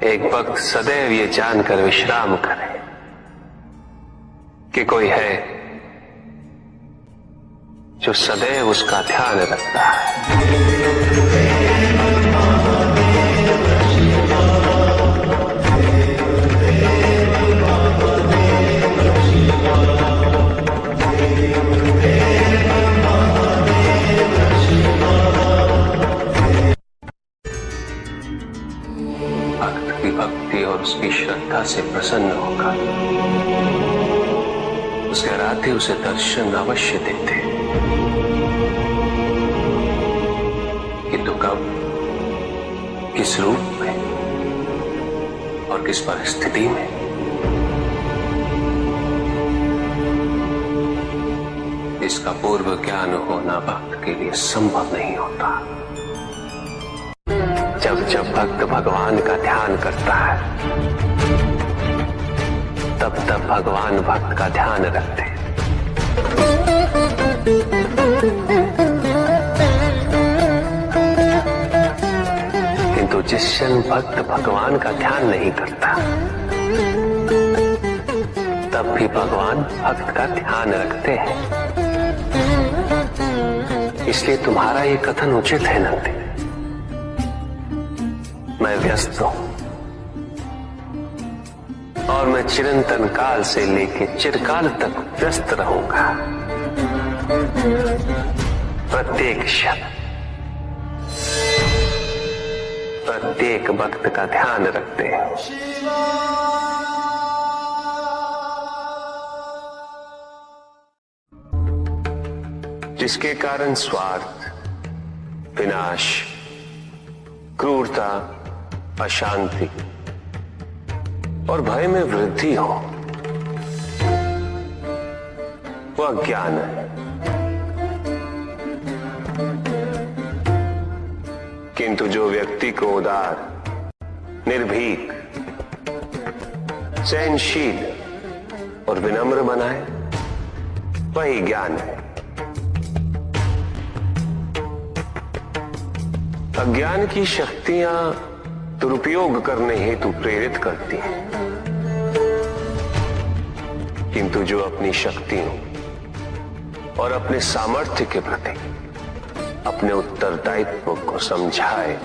एक भक्त सदैव ये जानकर विश्राम करे कि कोई है जो सदैव उसका ध्यान रखता है। भक्त की भक्ति और उसकी श्रद्धा से प्रसन्न होगा। उसके आराध्य उसे दर्शन अवश्य देते, किंतु कब, किस रूप में और किस परिस्थिति में, इसका पूर्व ज्ञान होना भक्त के लिए संभव नहीं होता। जब जब भक्त भगवान का ध्यान करता है, तब तब भगवान भक्त का ध्यान रखते हैं। किंतु जिस क्षण भक्त भगवान का ध्यान नहीं करता, तब भी भगवान भक्त का ध्यान रखते हैं। इसलिए तुम्हारा ये कथन उचित है नंदी। मैं व्यस्त हूं और मैं चिरंतन काल से लेके चिरकाल तक व्यस्त रहूंगा। प्रत्येक क्षण प्रत्येक भक्त का ध्यान रखते हैं। जिसके कारण स्वार्थ, विनाश, क्रूरता, अशांति और भय में वृद्धि हो, वह अज्ञान है। किंतु जो व्यक्ति को उदार, निर्भीक, सहनशील और विनम्र बनाए, वही ज्ञान है। अज्ञान की शक्तियां दुरुपयोग करने हेतु प्रेरित करती हैं, किंतु जो अपनी शक्तियों और अपने सामर्थ्य के प्रति अपने उत्तरदायित्व को समझाए,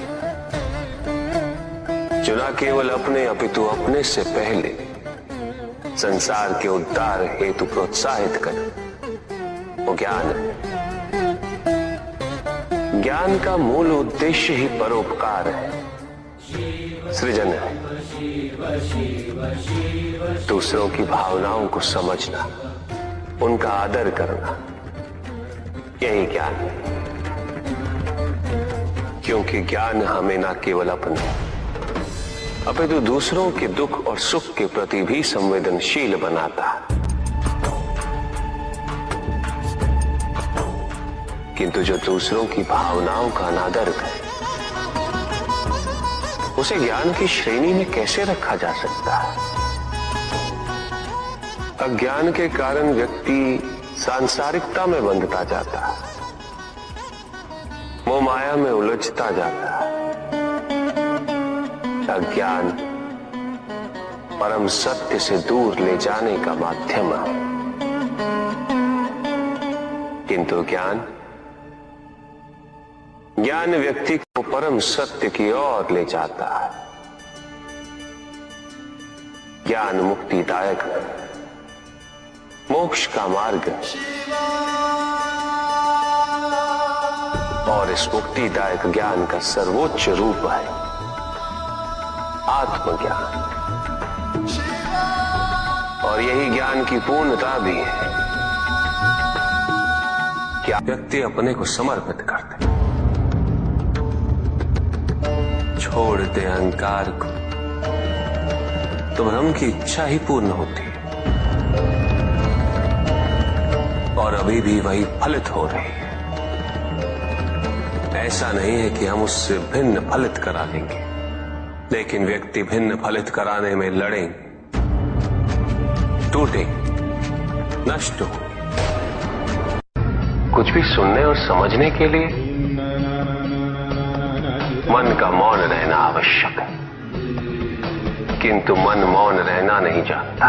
जो न केवल अपने अपितु अपने से पहले संसार के उद्धार हेतु प्रोत्साहित करे, वो ज्ञान है। ज्ञान का मूल उद्देश्य ही परोपकार है, सृजन है। दूसरों की भावनाओं को समझना, उनका आदर करना, यही ज्ञान है। क्योंकि ज्ञान हमें न केवल अपने अपितु दूसरों के दुख और सुख के प्रति भी संवेदनशील बनाता है। किंतु जो दूसरों की भावनाओं का अनादर करे, उसे ज्ञान की श्रेणी में कैसे रखा जा सकता है? अज्ञान के कारण व्यक्ति सांसारिकता में बंधता जाता है, मोह माया में उलझता जाता है। अज्ञान परम सत्य से दूर ले जाने का माध्यम है, किंतु ज्ञान व्यक्ति को परम सत्य की ओर ले जाता है। ज्ञान मुक्तिदायक है, मोक्ष का मार्ग है। और इस मुक्तिदायक ज्ञान का सर्वोच्च रूप है आत्मज्ञान। और यही ज्ञान की पूर्णता भी है कि व्यक्ति अपने को समर्पित कर दे, छोड़ दे अहंकार को, तो ब्रह्म की इच्छा ही पूर्ण होती है। और अभी भी वही फलित हो रही है। ऐसा नहीं है कि हम उससे भिन्न फलित करा लेंगे, लेकिन व्यक्ति भिन्न फलित कराने में लड़ेंगे, टूटेंगे, नष्ट हो। कुछ भी सुनने और समझने के लिए मन का मौन रहना आवश्यक है। किंतु मन मौन रहना नहीं जानता।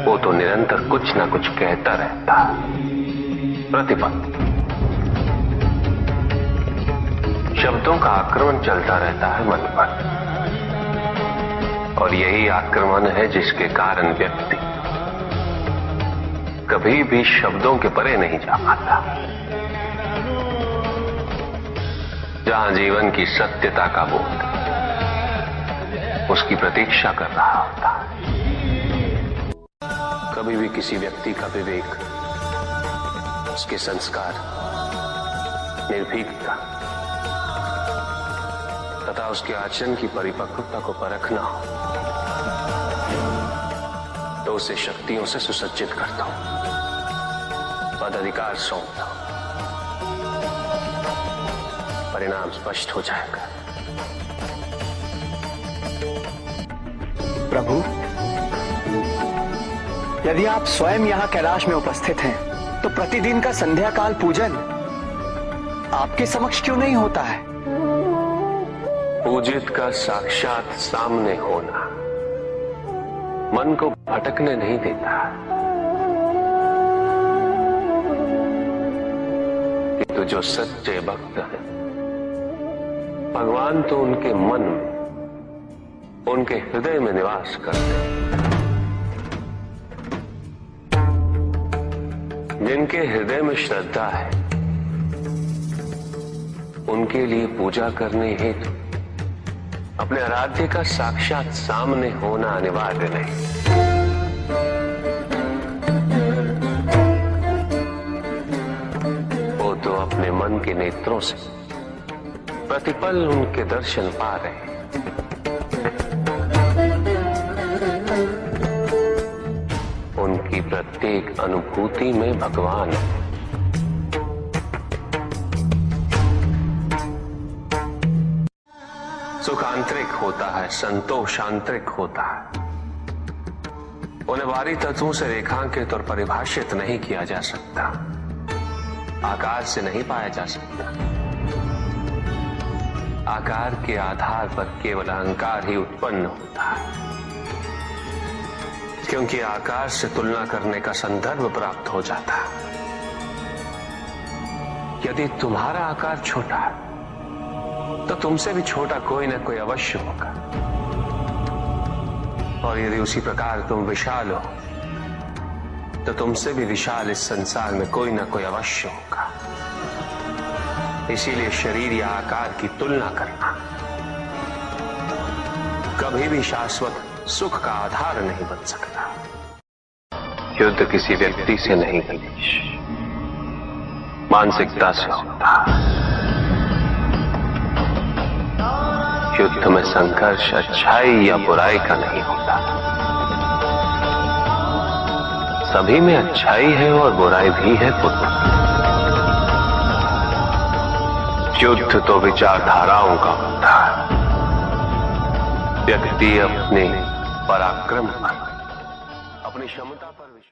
वो तो निरंतर कुछ ना कुछ कहता रहता। प्रतिपल शब्दों का आक्रमण चलता रहता है मन पर, और यही आक्रमण है जिसके कारण व्यक्ति कभी भी शब्दों के परे नहीं जा पाता। जहां जीवन की सत्यता का बोध उसकी प्रतीक्षा कर रहा होता। कभी भी किसी व्यक्ति का विवेक, उसके संस्कार, निर्भीकता तथा उसके आचरण की परिपक्वता को परखना हो तो उसे शक्तियों से सुसज्जित करता हूं, पदाधिकार सौंपता हूं। परिणाम स्पष्ट हो जाएगा। प्रभु, यदि आप स्वयं यहां कैलाश में उपस्थित हैं तो प्रतिदिन का संध्या काल पूजन आपके समक्ष क्यों नहीं होता है? पूजित का साक्षात सामने होना मन को भटकने नहीं देता, किंतु जो सच्चे भक्त हैं भगवान तो उनके मन में, उनके हृदय में निवास करते हैं। जिनके हृदय में श्रद्धा है उनके लिए पूजा करने हेतु अपने आराध्य का साक्षात सामने होना अनिवार्य नहीं। वो तो अपने मन के नेत्रों से प्रतिपल उनके दर्शन पा रहे हैं। उनकी प्रत्येक अनुभूति में भगवान है। सुख आंतरिक होता है, संतोष आंतरिक होता है। उन्हें बाहरी तत्वों से रेखांकित और परिभाषित नहीं किया जा सकता, आकार से नहीं पाया जा सकता। आकार के आधार पर केवल अहंकार ही उत्पन्न होता है, क्योंकि आकार से तुलना करने का संदर्भ प्राप्त हो जाता है। यदि तुम्हारा आकार छोटा है तो तुमसे भी छोटा कोई ना कोई अवश्य होगा, और यदि उसी प्रकार तुम विशाल हो तो तुमसे भी विशाल इस संसार में कोई ना कोई अवश्य होगा। इसीलिए शरीर या आकार की तुलना करना कभी भी शाश्वत सुख का आधार नहीं बन सकता। युद्ध किसी व्यक्ति से नहीं गणेश, मानसिकता से होता। युद्ध में संघर्ष अच्छाई या बुराई का नहीं होता, सभी में अच्छाई है और बुराई भी है पुत्र। युद्ध तो विचारधाराओं का होता है। व्यक्ति अपने पराक्रम पर, अपनी क्षमता पर विश्वास